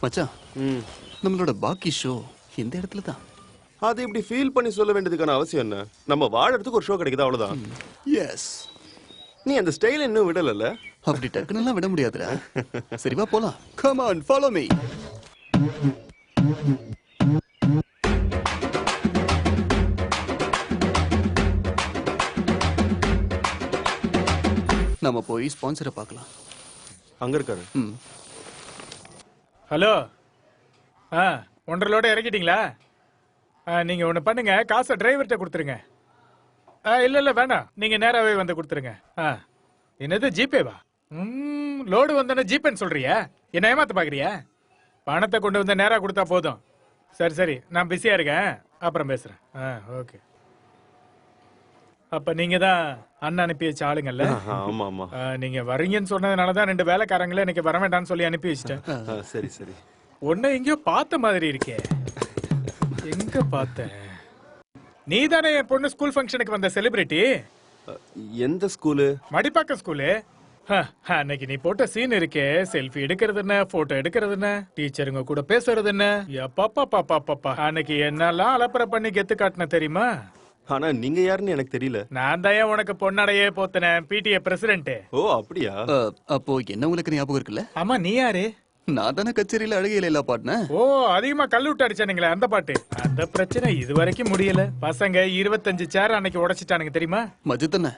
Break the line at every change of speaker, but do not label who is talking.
மச்சான், நம்மளோட பாக்கி ஷோ இந்த இடத்துல தான்.
அது இப்படி ஃபீல் பண்ணி சொல்ல வேண்டியதுக்கான அவசியம் என்ன? நம்ம வாழறதுக்கு ஒரு ஷோ கிடைக்குது, அவ்வளவுதான்.
எஸ்.
நீ அந்த ஸ்டைல் இன்னும் விடலல்ல?
அப்படி டக்குனெல்லாம் விட முடியாதுடா. சரி வா போலாம். Come on, follow me. நம்ம போய் ஸ்பான்சரை பார்க்கலாம்.
அங்க இருக்காரு.
ஹலோ. 1.5 லோட இறக்கிட்டீங்களா? நீங்க ஒண்ணு பண்ணுங்க, காசை டிரைவர்கிட்ட கொடுத்துருங்க. இல்ல வேண்டாம், நீங்க நேராவே வந்து கொடுத்துருங்க. என்னது ஜிபேவா? லோடு வந்தோன்னு ஜிபேன்னு சொல்றியா? என்ன ஏமாத்த பாக்குறியா? பணத்தை கொண்டு வந்து நேரா கொடுத்தா போதும். சரி நான் பிஸியா இருக்கேன், அப்புறம் பேசுறேன். ஓகே. அப்ப நீங்க தான் அண்ணன் அனுப்பி வச்ச ஆளுங்கல்ல?
ஆமா ஆமா.
நீங்க வரீங்கன்னு சொன்னதுனாலதான் 2 வேலைக்காரங்களே எனக்கு வர வேண்டாம்னு சொல்லி அனுப்பி வச்சிட்டேன்.
சரி.
உன்னை எங்கேயோ பார்த்த மாதிரி இருக்கே. எங்க பார்த்தேன்? நீ தானே என் பொண்ணு ஸ்கூல் ஃபங்க்ஷனுக்கு வந்த செலிபிரிட்டி?
எந்த ஸ்கூலு?
மடிப்பாக்கம் ஸ்கூலு. அன்னைக்கு நீ போட்ட சீன் இருக்கே, செல்ஃபி எடுக்கிறது என்ன, போட்டோ எடுக்கிறது என்ன, டீச்சருங்க கூட பேசுறது என்ன, பாப்பா அன்னைக்கு என்னெல்லாம் அலப்பற பண்ணி கெத்து காட்டின தெரியுமா?
ஆனா நீங்க யாருன்னு எனக்கு தெரியல.
நான் தான் உனக்கு பொன்னடையே போத்தனேன், பிடிஏ பிரசிடென்ட்.
ஓ அப்படியா?
அப்போ என்ன உங்களுக்கு ஞாபகம் இருக்குல்ல?
ஆமா, நீ யாரு?
நான் தானே கச்சேரியில அழகையில எல்லாம் பாடினேன்.
ஓ, அதிகமா கல்லு விட்டு அடிச்சானுங்களே அந்த பாட்டு. அந்த பிரச்சனை இது வரைக்கும் முடியல. பசங்க 25 சேர் அன்னைக்கு உடைச்சிட்டானுங்க தெரியுமா?
மஜு தானே?